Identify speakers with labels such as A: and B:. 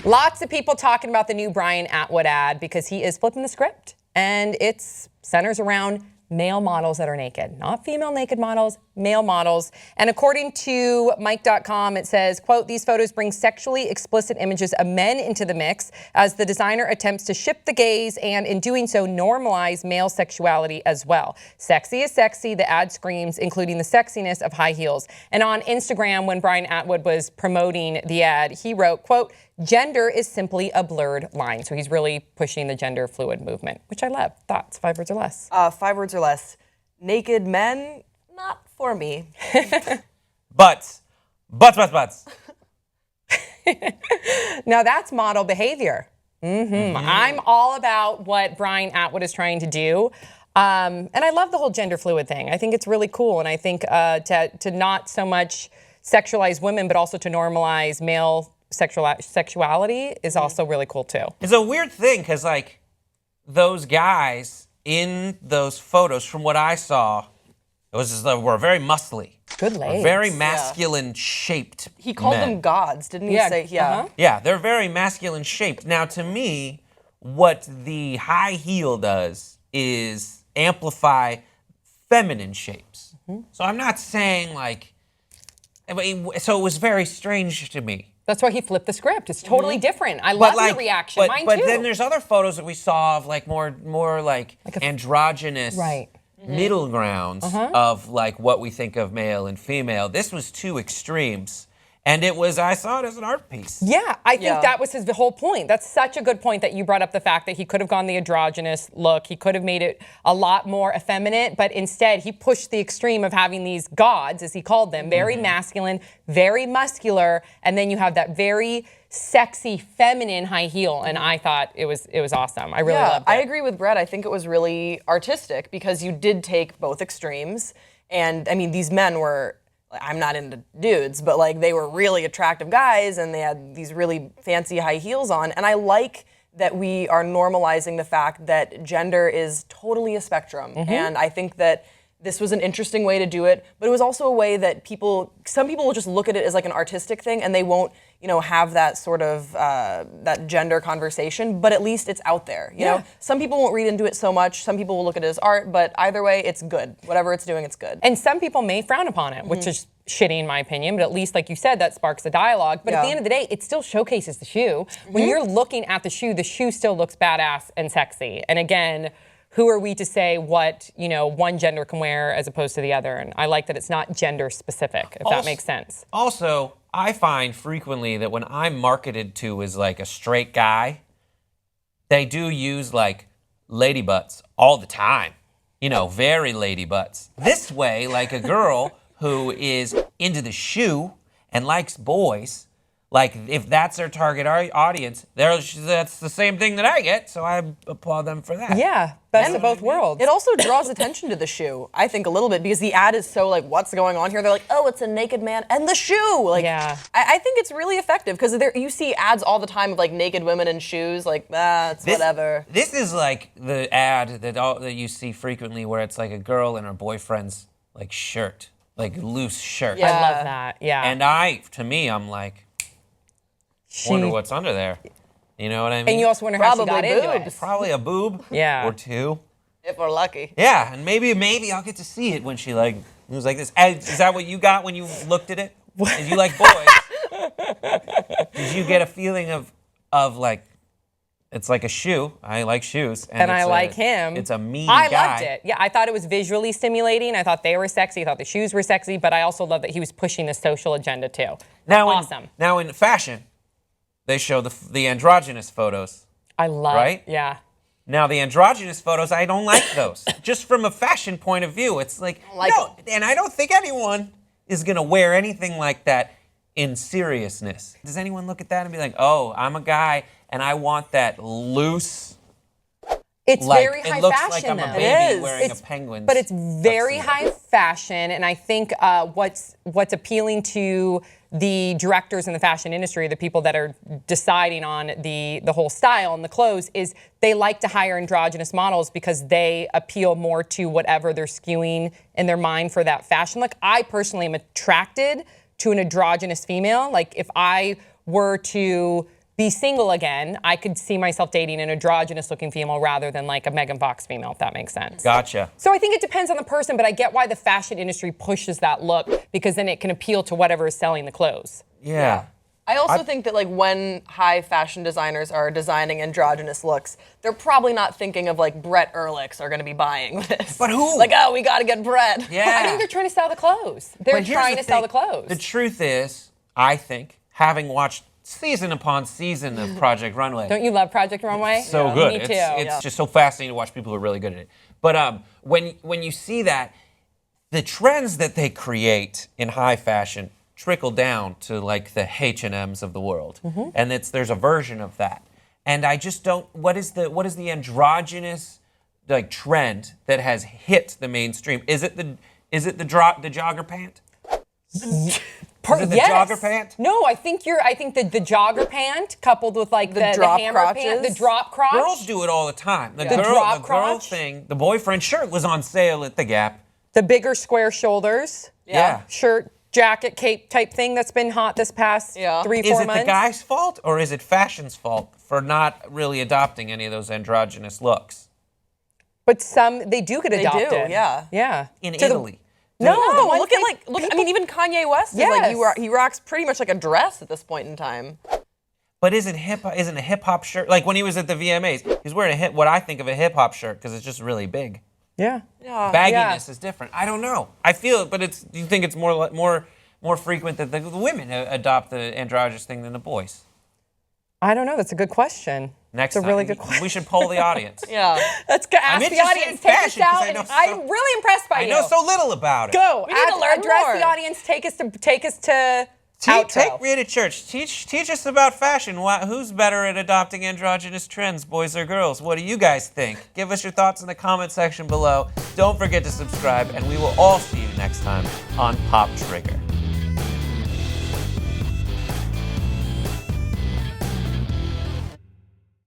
A: Lots of people talking about the new Brian Atwood ad because he is flipping the script, and it centers around male models that are naked, not female naked models, male models. And according to Mike.com, it says, quote, these photos bring sexually explicit images of men into the mix as the designer attempts to shift the gaze and in doing so normalize male sexuality as well. Sexy is sexy, the ad screams, including the sexiness of high heels. And on Instagram, when Brian Atwood was promoting the ad, he wrote, quote, gender is simply a blurred line. So he's really pushing the gender fluid movement, which I love. Thoughts? 5 words or less?
B: 5 words or less. Naked men, not for me.
C: Butts.
A: Now that's model behavior. I'm all about what Brian Atwood is trying to do. And I love the whole gender fluid thing. I think it's really cool. And I think to not so much sexualize women, but also to normalize male sexuality is also really cool too.
C: It's a weird thing because like those guys in those photos, from what I saw, it was just, were very muscly.
A: Good legs.
C: Very masculine shaped.
B: He called
C: men.
B: them gods, didn't he say? Yeah.
C: Yeah, they're very masculine shaped. Now to me, what the high heel does is amplify feminine shapes. So I'm not saying like, so it was very strange to me.
A: That's why he flipped the script. It's totally different. I love your reaction. Mine
C: but
A: too.
C: Then there's other photos that we saw of like more like androgynous middle grounds of like what we think of male and female. This was two extremes. And I saw it as an art piece.
A: Yeah, I think that was his whole point. That's such a good point that you brought up, the fact that he could have gone the androgynous look. He could have made it a lot more effeminate, but instead he pushed the extreme of having these gods, as he called them, very masculine, very muscular, and then you have that very sexy, feminine high heel, and I thought it was awesome. I really loved it.
B: I agree with Brett. I think it was really artistic because you did take both extremes, and I mean, these men were, I'm not into dudes, but like they were really attractive guys and they had these really fancy high heels on. And I like that we are normalizing the fact that gender is totally a spectrum. And I think that this was an interesting way to do it, but it was also a way that some people will just look at it as like an artistic thing and they won't, have that sort of, that gender conversation, but at least it's out there, you know? Some people won't read into it so much, some people will look at it as art, but either way, it's good. Whatever it's doing, it's good.
A: And some people may frown upon it, which is shitty in my opinion, but at least, like you said, that sparks a dialogue. But at the end of the day, it still showcases the shoe. When you're looking at the shoe still looks badass and sexy. And again, who are we to say what, one gender can wear as opposed to the other? And I like that it's not gender specific, if that makes sense.
C: Also, I find frequently that when I'm marketed to as like a straight guy, they do use like lady butts all the time. Very lady butts. This way, like a girl who is into the shoe and likes boys, like if that's their target audience, that's the same thing that I get, so I applaud them for that.
A: Yeah, best of both worlds.
B: It also draws attention to the shoe, I think, a little bit, because the ad is so like, what's going on here? They're like, oh, it's a naked man and the shoe. Like, I think it's really effective because you see ads all the time of like naked women in shoes, like, it's whatever.
C: This is like the ad that you see frequently where it's like a girl in her boyfriend's like shirt, like loose shirt.
A: I love that,
C: And I'm like, wonder what's under there. You know what I mean?
A: And you also wonder how she got into it.
C: Probably a boob or two.
B: If we're lucky.
C: Yeah, and maybe I'll get to see it when she like moves like this. Is that what you got when you looked at it? Did you like boys? Did you get a feeling of like, it's like a shoe. I like shoes.
A: And I like him.
C: It's a mean guy.
A: I loved it. Yeah, I thought it was visually stimulating. I thought they were sexy. I thought the shoes were sexy. But I also love that he was pushing the social agenda too. Awesome.
C: Now in fashion, they show the androgynous photos.
A: I love it.
C: Right?
A: Yeah.
C: Now the androgynous photos, I don't like those. Just from a fashion point of view, it's like, and I don't think anyone is gonna wear anything like that in seriousness. Does anyone look at that and be like, oh, I'm a guy and I want that loose?
A: It's very high fashion, though.
C: It looks like I'm a baby wearing a penguin.
A: But it's very high fashion, and I think what's appealing to the directors in the fashion industry, the people that are deciding on the whole style and the clothes, is they like to hire androgynous models because they appeal more to whatever they're skewing in their mind for that fashion look. I personally am attracted to an androgynous female. Like if I were to be single again, I could see myself dating an androgynous looking female rather than like a Megan Fox female, if that makes sense.
C: Gotcha.
A: So I think it depends on the person, but I get why the fashion industry pushes that look, because then it can appeal to whatever is selling the clothes.
C: Yeah.
B: I also think that like when high fashion designers are designing androgynous looks, they're probably not thinking of like Brett Ehrlichs are going to be buying this.
C: But who?
B: Like, oh, we got to get Brett.
C: Yeah.
A: I think they're trying to sell the clothes. They're
C: But here's
A: trying to sell the
C: thing.
A: clothes.
C: The truth is, I think, having watched season upon season of Project Runway.
A: Don't you love Project Runway?
C: So good.
A: Me too.
C: It's just so fascinating to watch people who are really good at it. But when you see that, the trends that they create in high fashion trickle down to like the H&Ms of the world, and there's a version of that. And I just don't. What is the androgynous like trend that has hit the mainstream? Is it the jogger pant? Is it the jogger pant?
A: No, I think the jogger pant coupled with like the
B: drop
A: hammer
B: crotches.
A: pant, the drop crotch.
C: Girls do it all the time. The
A: drop
C: girl
A: crotch.
C: thing, the boyfriend shirt was on sale at the Gap.
A: The bigger square shoulders.
C: Yeah.
A: Shirt, jacket, cape type thing that's been hot this past 3-4 months.
C: Is it the guy's fault or is it fashion's fault for not really adopting any of those androgynous looks?
A: But some, they do get adopted.
B: They do, yeah.
A: Yeah.
C: In
A: To the-
C: Italy.
A: No,
B: No,
A: the ones
B: look at
A: they-
B: I
A: people-
B: mean, even Kanye West is
A: Yes.
B: like he rocks pretty much like a dress at this point in time.
C: But isn't a hip hop shirt, like when he was at the VMAs, he's wearing what I think of a hip hop shirt because it's just really big.
A: Yeah.
B: Yeah.
C: Bagginess is different. I don't know. I feel it, but do you think it's more frequent that the women adopt the androgynous thing than the boys?
A: I don't know. That's a good question.
C: Next
A: It's a
C: time,
A: really good question.
C: we should poll the audience.
B: Yeah.
A: Let's go ask the
C: interested
A: audience.
C: in
A: Take
C: fashion
A: us
C: 'cause
A: out.
C: I know
A: And I'm
C: so-
A: really impressed by
C: I
A: you.
C: know so little about it.
A: Go.
B: We need to learn
A: address
B: more.
A: the audience. Take us to outro.
C: Take me to church. Teach us about fashion. Who's better at adopting androgynous trends, boys or girls? What do you guys think? Give us your thoughts in the comment section below. Don't forget to subscribe, and we will all see you next time on Pop Trigger.